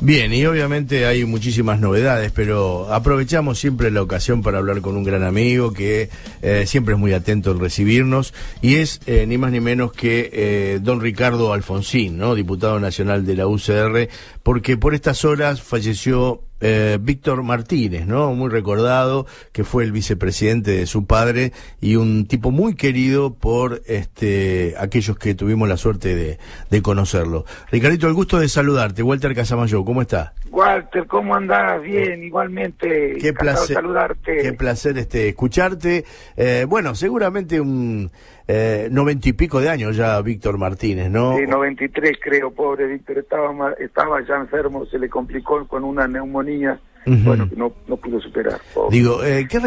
Bien, y obviamente hay muchísimas novedades, pero aprovechamos siempre la ocasión para hablar con un gran amigo que siempre es muy atento en recibirnos, y es ni más ni menos que don Ricardo Alfonsín, ¿no? Diputado nacional de la UCR, porque por estas horas falleció Víctor Martínez, ¿no? Muy recordado, que fue el vicepresidente de su padre y un tipo muy querido por aquellos que tuvimos la suerte de conocerlo. Ricardito, el gusto de saludarte. Walter Casamayor, ¿cómo está? Walter, ¿cómo andás? Bien, igualmente. Qué placer saludarte. Qué placer escucharte. Bueno, seguramente un 90 y pico de años ya Víctor Martínez, ¿no? Sí, 93 creo, pobre Víctor, estaba ya enfermo, se le complicó con una neumonía, bueno, que no pudo superar. Pobre. Digo, ¿qué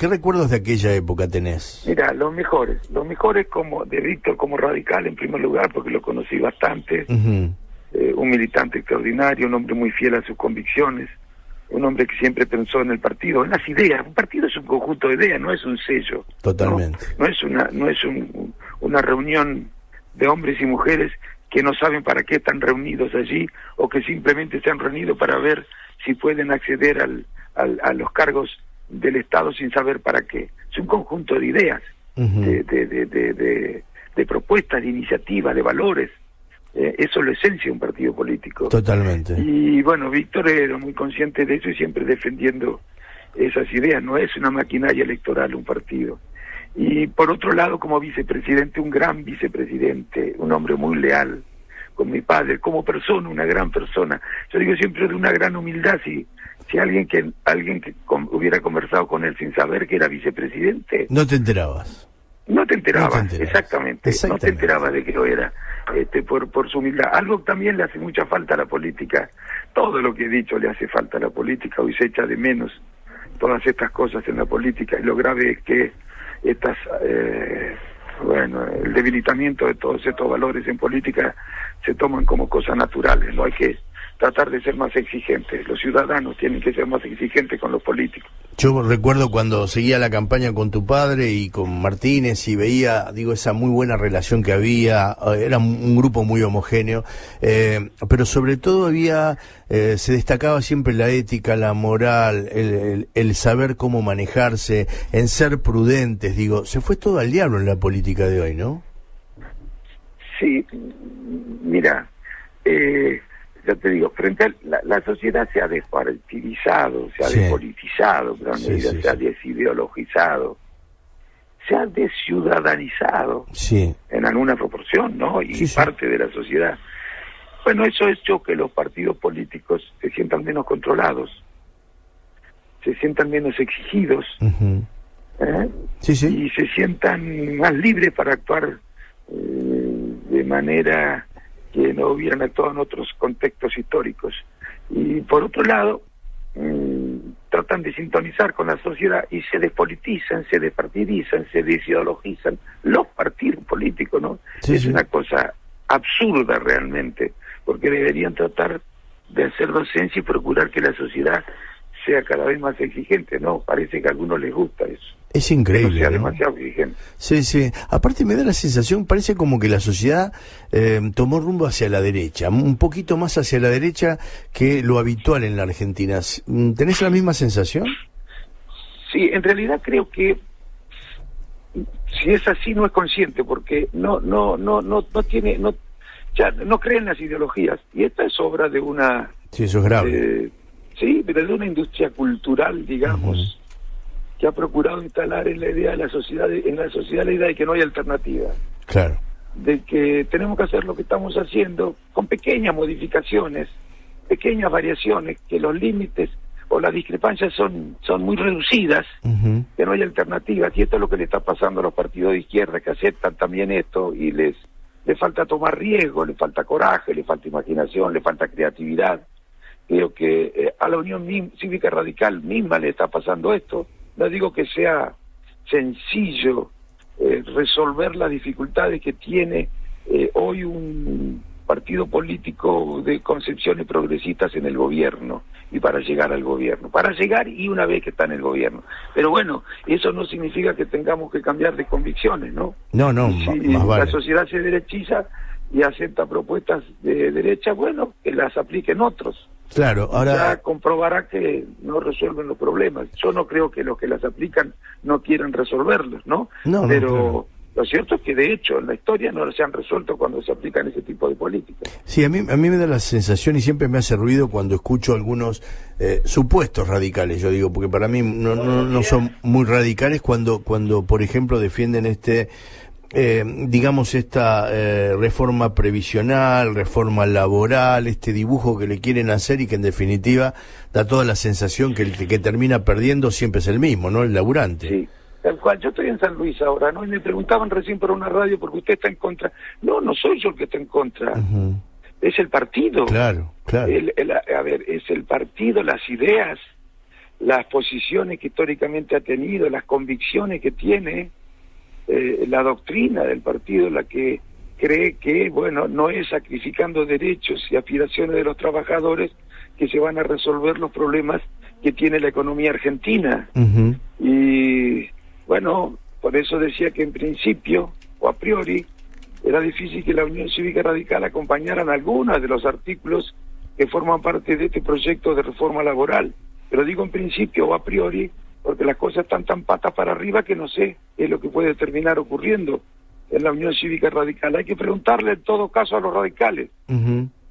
recuerdos de aquella época tenés? Mira, los mejores como de Víctor como radical en primer lugar, porque lo conocí bastante, un militante extraordinario, un hombre muy fiel a sus convicciones, un hombre que siempre pensó en el partido, en las ideas. Un partido es un conjunto de ideas, no es un sello. Totalmente. No es una reunión de hombres y mujeres que no saben para qué están reunidos allí, o que simplemente se han reunido para ver si pueden acceder a los cargos del Estado sin saber para qué. Es un conjunto de ideas, de propuestas, de iniciativas, de valores. Eso es la esencia de un partido político. Totalmente. Y bueno, Víctor era muy consciente de eso y siempre defendiendo esas ideas. No es una maquinaria electoral un partido. Y por otro lado, como vicepresidente, un gran vicepresidente, un hombre muy leal con mi padre, como persona, una gran persona. Yo digo siempre de una gran humildad. Si alguien que hubiera conversado con él sin saber que era vicepresidente, no te enterabas. No te enterabas, exactamente. No te enterabas de que lo era, por su humildad. Algo que también le hace mucha falta a la política. Todo lo que he dicho le hace falta a la política. Hoy se echa de menos todas estas cosas en la política. Y lo grave es que el debilitamiento de todos estos valores en política se toman como cosas naturales. No hay que tratar de ser más exigentes. Los ciudadanos tienen que ser más exigentes con los políticos. Yo recuerdo cuando seguía la campaña con tu padre y con Martínez y veía, esa muy buena relación que había. Era un grupo muy homogéneo, pero sobre todo se destacaba siempre la ética, la moral, el saber cómo manejarse, en ser prudentes. Se fue todo al diablo en la política de hoy, ¿no? Sí, mira, ya te digo, frente a la sociedad se ha despartidizado, se ha despolitizado, se ha desideologizado, se ha desciudadanizado en alguna proporción, ¿no? Y parte de la sociedad. Bueno, eso ha hecho que los partidos políticos se sientan menos controlados, se sientan menos exigidos, y se sientan más libres para actuar de manera que no hubieran actuado en otros contextos históricos. Y por otro lado, tratan de sintonizar con la sociedad y se despolitizan, se despartidizan, se desideologizan los partidos políticos, ¿no? Es una cosa absurda realmente, porque deberían tratar de hacer docencia y procurar que la sociedad sea cada vez más exigente, ¿no? Parece que a algunos les gusta eso. Es increíble, que no sea ¿no? demasiado exigente. Sí. Aparte me da la sensación, parece como que la sociedad tomó rumbo hacia la derecha, un poquito más hacia la derecha que lo habitual en la Argentina. ¿Tenés la misma sensación? Sí, en realidad creo que si es así no es consciente, porque no cree en las ideologías, y esta es obra de una... Sí, eso es grave. Pero de una industria cultural, digamos, que ha procurado instalar en la idea de la sociedad, la idea de que no hay alternativa. Claro. De que tenemos que hacer lo que estamos haciendo con pequeñas modificaciones, pequeñas variaciones, que los límites o las discrepancias son muy reducidas, que no hay alternativas. Y esto es lo que le está pasando a los partidos de izquierda, que aceptan también esto y les falta tomar riesgo, les falta coraje, les falta imaginación, les falta creatividad. Creo que a la Unión Cívica Radical misma le está pasando esto. No digo que sea sencillo resolver las dificultades que tiene hoy un partido político de concepciones progresistas en el gobierno y para llegar al gobierno. Para llegar y una vez que está en el gobierno. Pero bueno, eso no significa que tengamos que cambiar de convicciones, ¿no? No, si más vale. La sociedad se derechiza y acepta propuestas de derecha, bueno, que las apliquen otros. Claro, ahora ya comprobará que no resuelven los problemas. Yo no creo que los que las aplican no quieran resolverlos, ¿no? Pero claro. Lo cierto es que de hecho en la historia no se han resuelto cuando se aplican ese tipo de políticas. Sí, a mí me da la sensación y siempre me hace ruido cuando escucho algunos supuestos radicales, yo digo, porque para mí no son muy radicales cuando por ejemplo defienden digamos esta reforma previsional, reforma laboral, este dibujo que le quieren hacer y que en definitiva da toda la sensación que el que termina perdiendo siempre es el mismo, ¿no? El laburante. Sí. Tal cual, yo estoy en San Luis ahora, ¿no? Y me preguntaban recién por una radio porque usted está en contra. No soy yo el que está en contra. Es el partido. Claro. Es el partido, las ideas, las posiciones que históricamente ha tenido, las convicciones que tiene, la doctrina del partido, la que cree que, bueno, no es sacrificando derechos y aspiraciones de los trabajadores que se van a resolver los problemas que tiene la economía argentina. Y bueno, por eso decía que en principio, o a priori, era difícil que la Unión Cívica Radical acompañaran algunos de los artículos que forman parte de este proyecto de reforma laboral. Pero digo en principio o a priori, porque las cosas están tan patas para arriba que no sé qué es lo que puede terminar ocurriendo en la Unión Cívica Radical. Hay que preguntarle en todo caso a los radicales.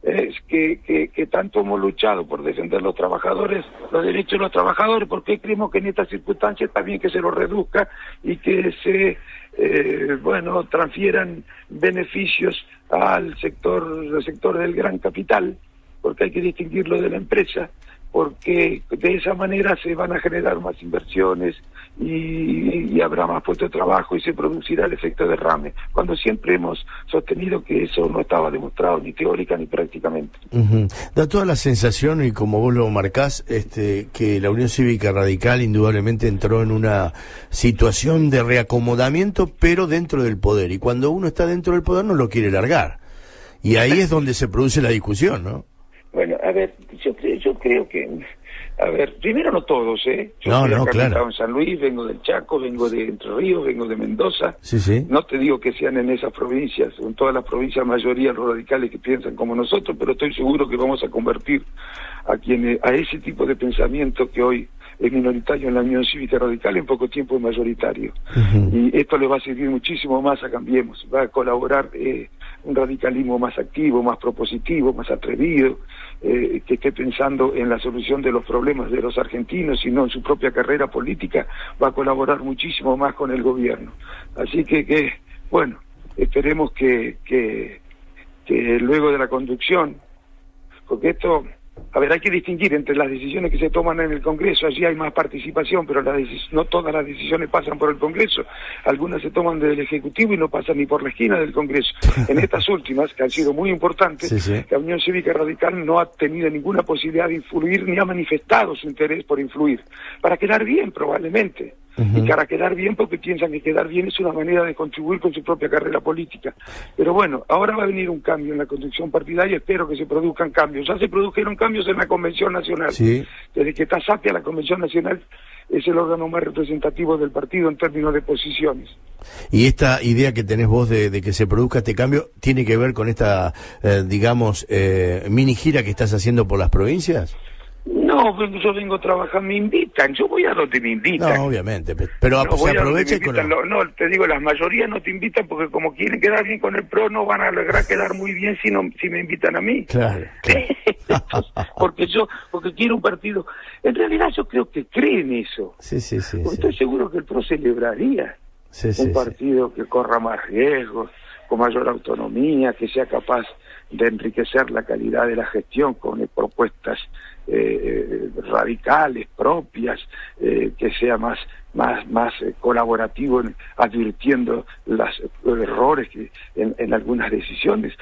Es que tanto hemos luchado por defender los trabajadores, los derechos de los trabajadores, porque creemos que en estas circunstancias está bien que se los reduzca y que se transfieran beneficios al sector del gran capital, porque hay que distinguirlo de la empresa, porque de esa manera se van a generar más inversiones y habrá más puestos de trabajo y se producirá el efecto derrame, cuando siempre hemos sostenido que eso no estaba demostrado ni teórica ni prácticamente. Da toda la sensación, y como vos lo marcás, que la Unión Cívica Radical indudablemente entró en una situación de reacomodamiento, pero dentro del poder, y cuando uno está dentro del poder no lo quiere largar, y ahí es donde se produce la discusión, ¿no? Bueno, a ver, yo creo que, primero no todos, Yo claro. En San Luis, vengo del Chaco, vengo de Entre Ríos, vengo de Mendoza. Sí. No te digo que sean en esas provincias, en todas las provincias, mayoría los radicales que piensan como nosotros, pero estoy seguro que vamos a convertir a ese tipo de pensamiento que hoy es minoritario en la Unión Cívica Radical, en poco tiempo es mayoritario. Y esto le va a servir muchísimo más a Cambiemos, va a colaborar un radicalismo más activo, más propositivo, más atrevido, que esté pensando en la solución de los problemas de los argentinos y no en su propia carrera política, va a colaborar muchísimo más con el gobierno. Así que bueno, esperemos que luego de la conducción, porque esto... hay que distinguir entre las decisiones que se toman en el Congreso. Allí hay más participación, pero no todas las decisiones pasan por el Congreso. Algunas se toman desde el Ejecutivo y no pasan ni por la esquina del Congreso. En estas últimas, que han sido muy importantes, la Unión Cívica Radical no ha tenido ninguna posibilidad de influir, ni ha manifestado su interés por influir. Para quedar bien, probablemente. Y para quedar bien, porque piensan que quedar bien es una manera de contribuir con su propia carrera política. Pero bueno, ahora va a venir un cambio en la conducción partidaria, espero que se produzcan cambios. Ya se produjeron cambios en la Convención Nacional. Desde que está Sapia, la Convención Nacional es el órgano más representativo del partido en términos de posiciones. Y esta idea que tenés vos de que se produzca este cambio, ¿tiene que ver con esta, mini gira que estás haciendo por las provincias? No, yo vengo trabajando, me invitan, yo voy a donde me invitan. No, obviamente, pero se aprovecha y No, te digo, las mayorías no te invitan porque como quieren quedar bien con el PRO, no van a lograr quedar muy bien si me invitan a mí. Claro. Entonces, porque quiero un partido. En realidad yo creo que creen eso. Sí. Estoy seguro que el PRO celebraría un partido que corra más riesgos, con mayor autonomía, que sea capaz de enriquecer la calidad de la gestión con propuestas radicales, propias, que sea más colaborativo, advirtiendo los errores que en algunas decisiones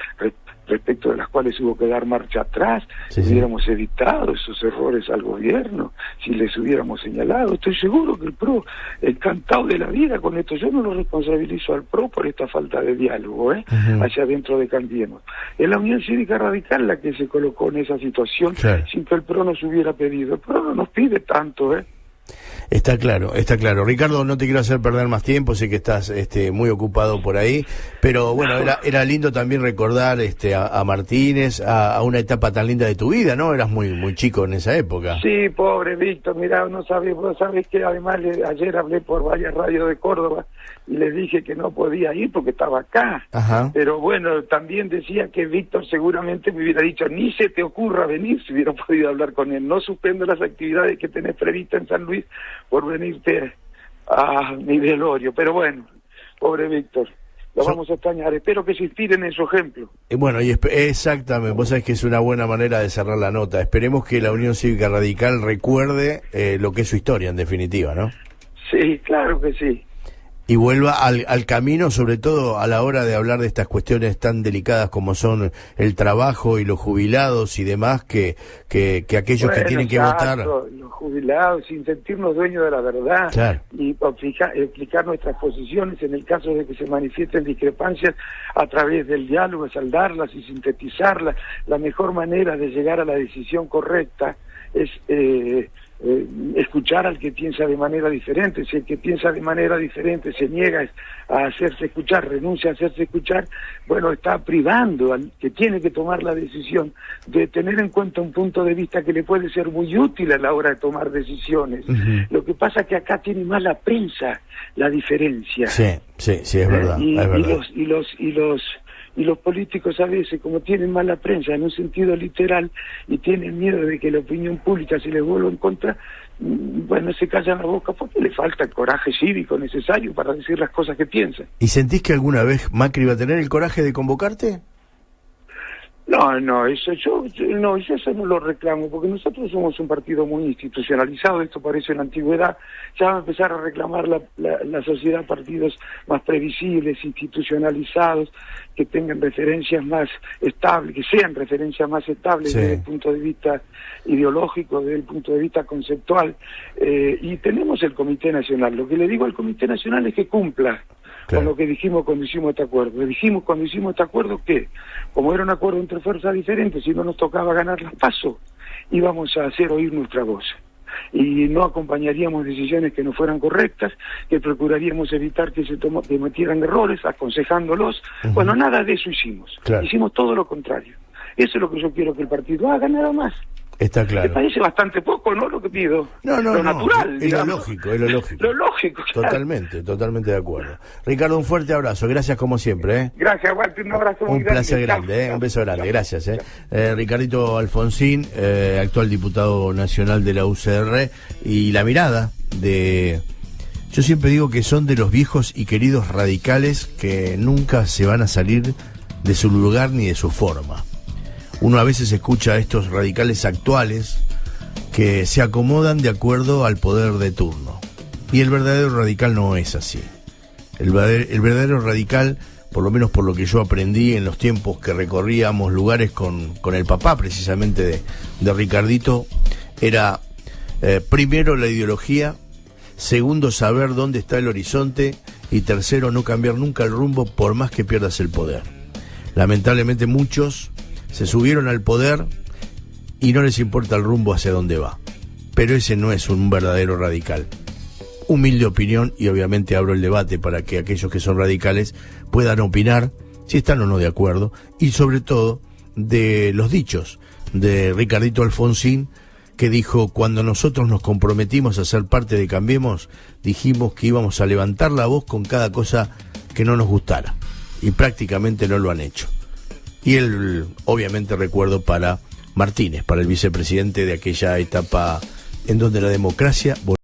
respecto de las cuales hubo que dar marcha atrás. Hubiéramos evitado esos errores al gobierno, si les hubiéramos señalado. Estoy seguro que el PRO, encantado de la vida con esto, yo no lo responsabilizo al PRO por esta falta de diálogo, hacia adentro de Cambiemos. Es la Unión Cívica Radical la que se colocó en esa situación, sin que el PRO nos hubiera pedido. El PRO no nos pide tanto, Está claro, está claro. Ricardo, no te quiero hacer perder más tiempo, sé que estás muy ocupado por ahí, pero bueno, era lindo también recordar a Martínez, a una etapa tan linda de tu vida, ¿no? Eras muy chico en esa época. Sí, pobre Víctor, mirá, vos sabés que además ayer hablé por varias radios de Córdoba y les dije que no podía ir porque estaba acá. Ajá. Pero bueno, también decía que Víctor seguramente me hubiera dicho, ni se te ocurra venir si hubiera podido hablar con él. No suspendo las actividades que tenés previstas en San Luis por venirte a mi velorio. Pero bueno, pobre Víctor, lo vamos a extrañar. Espero que se inspiren en su ejemplo. Bueno, y exactamente, vos sabés que es una buena manera de cerrar la nota. Esperemos que la Unión Cívica Radical recuerde lo que es su historia, en definitiva, ¿no? Sí, claro que sí. Y vuelva al camino, sobre todo a la hora de hablar de estas cuestiones tan delicadas como son el trabajo y los jubilados y demás, que aquellos que tienen que votar... Los jubilados, sin sentirnos dueños de la verdad, claro, y explicar nuestras posiciones en el caso de que se manifiesten discrepancias a través del diálogo, saldarlas y sintetizarlas. La mejor manera de llegar a la decisión correcta es... escuchar al que piensa de manera diferente. Si el que piensa de manera diferente se niega a hacerse escuchar, renuncia a hacerse escuchar, bueno, está privando al que tiene que tomar la decisión de tener en cuenta un punto de vista que le puede ser muy útil a la hora de tomar decisiones. Lo que pasa es que acá tiene más la prensa la diferencia. Sí, es verdad. Y los políticos a veces, como tienen mala prensa en un sentido literal y tienen miedo de que la opinión pública se les vuelva en contra, bueno, se callan la boca porque le falta el coraje cívico necesario para decir las cosas que piensan. ¿Y sentís que alguna vez Macri va a tener el coraje de convocarte? No, eso yo eso no lo reclamo, porque nosotros somos un partido muy institucionalizado, esto parece una antigüedad. Ya va a empezar a reclamar la sociedad partidos más previsibles, institucionalizados, que tengan referencias más estables, que sean referencias más estables, sí, desde el punto de vista ideológico, desde el punto de vista conceptual, y tenemos el Comité Nacional. Lo que le digo al Comité Nacional es que cumpla con lo que dijimos cuando hicimos este acuerdo. Dijimos cuando hicimos este acuerdo que, como era un acuerdo entre fuerzas diferentes, si no nos tocaba ganar las PASO, íbamos a hacer oír nuestra voz. Y no acompañaríamos decisiones que no fueran correctas, que procuraríamos evitar que se cometieran errores, aconsejándolos. Bueno, nada de eso hicimos. Claro. Hicimos todo lo contrario. Eso es lo que yo quiero que el partido haga, nada más. Está claro. Me parece bastante poco, ¿no? Lo que pido. No. Lo natural. Es lo lógico. Lo lógico, claro. Totalmente de acuerdo. Ricardo, un fuerte abrazo. Gracias como siempre, ¿eh? Gracias, Walter. Un abrazo muy grande. Un placer grande, ¿eh? Un beso grande. Gracias, ¿eh? Ricardito Alfonsín, actual diputado nacional de la UCR, y la mirada de... Yo siempre digo que son de los viejos y queridos radicales que nunca se van a salir de su lugar ni de su forma. Uno a veces escucha a estos radicales actuales que se acomodan de acuerdo al poder de turno. Y el verdadero radical no es así. El verdadero radical, por lo menos por lo que yo aprendí en los tiempos que recorríamos lugares con el papá precisamente de Ricardito, era primero la ideología, segundo saber dónde está el horizonte y tercero no cambiar nunca el rumbo por más que pierdas el poder. Lamentablemente muchos se subieron al poder y no les importa el rumbo hacia dónde va. Pero ese no es un verdadero radical. Humilde opinión, y obviamente abro el debate para que aquellos que son radicales puedan opinar si están o no de acuerdo, y sobre todo de los dichos de Ricardito Alfonsín, que dijo: cuando nosotros nos comprometimos a ser parte de Cambiemos, dijimos que íbamos a levantar la voz con cada cosa que no nos gustara, y prácticamente no lo han hecho. Y el, obviamente, recuerdo para Martínez, para el vicepresidente de aquella etapa en donde la democracia